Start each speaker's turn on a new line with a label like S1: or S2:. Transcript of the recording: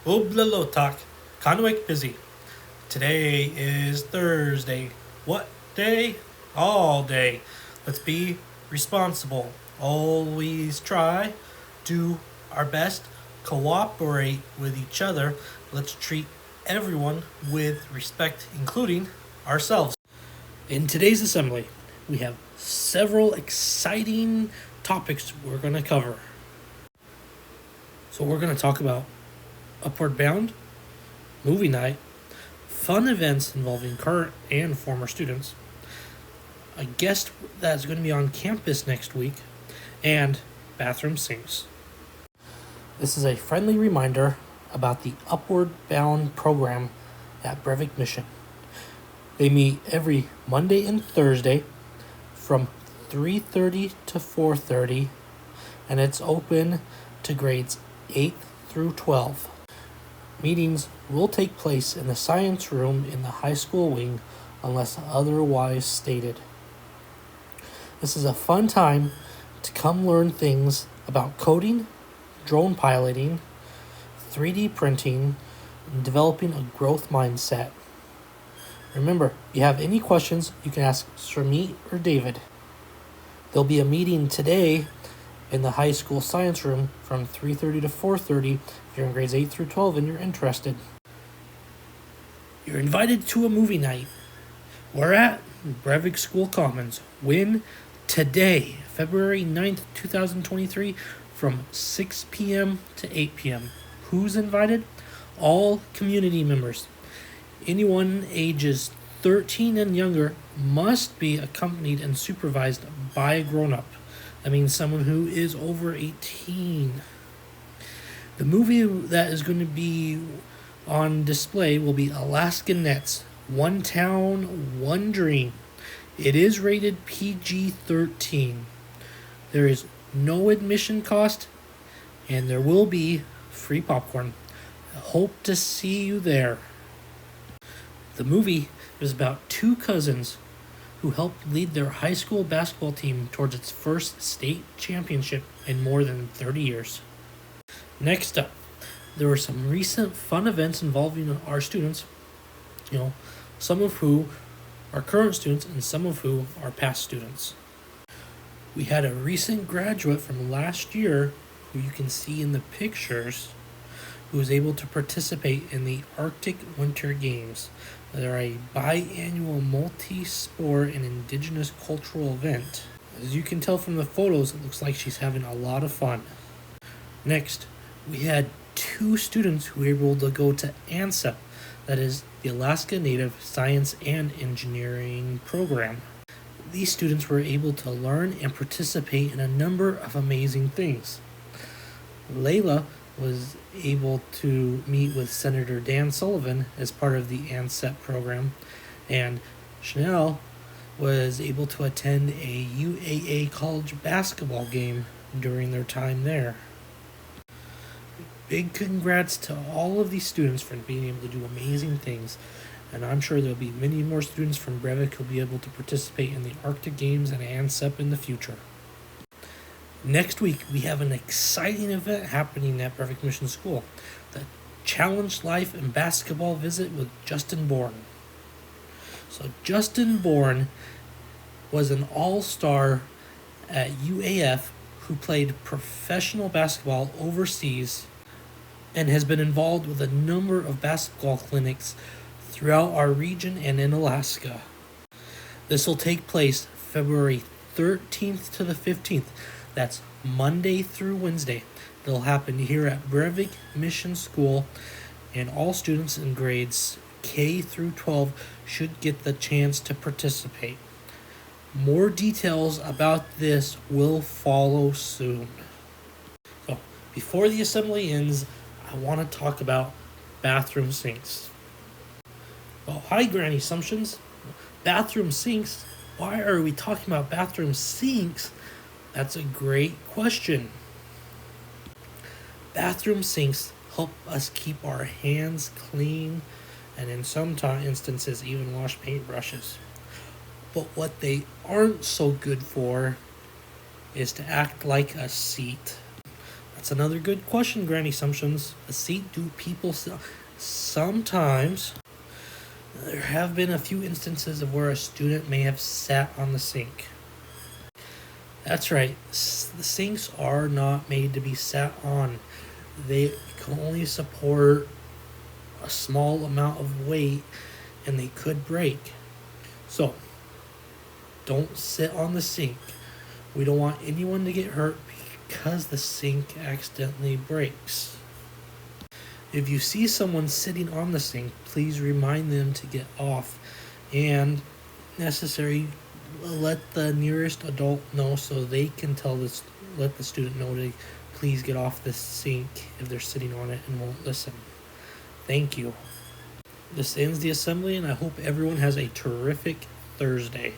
S1: Oblalotak, Conwick busy. Today is Thursday. What day? All day. Let's be responsible. Always try, do our best, cooperate with each other. Let's treat everyone with respect, including ourselves. In today's assembly, we have several exciting topics we're going to cover. So, we're going to talk about Upward Bound, movie night, fun events involving current and former students, a guest that's going to be on campus next week, and bathroom sinks. This is a friendly reminder about the Upward Bound program at Brevik Mission. They meet every Monday and Thursday from 3:30 to 4:30, and it's open to grades 8 through 12. Meetings will take place in the science room in the high school wing unless otherwise stated. This is a fun time to come learn things about coding, drone piloting, 3D printing, and developing a growth mindset. Remember, if you have any questions, you can ask Shermeet or David. There'll be a meeting today in the high school science room from 3:30 to 4:30 if you're in grades 8 through 12 and you're interested. You're invited to a movie night. We're at Brevik School Commons. When? Today, February 9th, 2023, from 6 p.m. to 8 p.m. Who's invited? All community members. Anyone ages 13 and younger must be accompanied and supervised by a grown-up. That means someone who is over 18. The movie that is going to be on display will be Alaska Nets, One Town, One Dream. It is rated PG-13. There is no admission cost, and there will be free popcorn. I hope to see you there. The movie is about two cousins who helped lead their high school basketball team towards its first state championship in more than 30 years. Next up, there were some recent fun events involving our students, some of who are current students and some of who are past students. We had a recent graduate from last year who you can see in the pictures who was able to participate in the Arctic Winter Games. They're a biannual multi-sport and indigenous cultural event. As you can tell from the photos, it looks like she's having a lot of fun. Next, we had two students who were able to go to ANSEP, that is the Alaska Native Science and Engineering Program. These students were able to learn and participate in a number of amazing things. Layla was able to meet with Senator Dan Sullivan as part of the ANSEP program, and Chanel was able to attend a UAA college basketball game during their time there. Big congrats to all of these students for being able to do amazing things, and I'm sure there'll be many more students from Brevik who'll be able to participate in the Arctic Games and ANSEP in the future. Next week, we have an exciting event happening at Brevik Mission School, the Challenge Life and Basketball Visit with Justin Bourne. So Justin Bourne was an all-star at UAF who played professional basketball overseas and has been involved with a number of basketball clinics throughout our region and in Alaska. This will take place February 13th to the 15th. That's Monday through Wednesday. It'll happen here at Brevik Mission School, and all students in grades K through 12 should get the chance to participate. More details about this will follow soon. So, before the assembly ends, I want to talk about bathroom sinks. Oh, hi, Granny Assumptions. Bathroom sinks? Why are we talking about bathroom sinks? That's a great question. Bathroom sinks help us keep our hands clean and in some instances even wash paintbrushes. But what they aren't so good for is to act like a seat. That's another good question, Granny Sumptions. A seat do people sometimes. There have been a few instances of where a student may have sat on the sink. That's right, the sinks are not made to be sat on. They can only support a small amount of weight and they could break. So, don't sit on the sink. We don't want anyone to get hurt because the sink accidentally breaks. If you see someone sitting on the sink, please remind them to get off and necessary let the nearest adult know so they can let the student know to please get off the sink if they're sitting on it and won't listen. Thank you. This ends the assembly and I hope everyone has a terrific Thursday.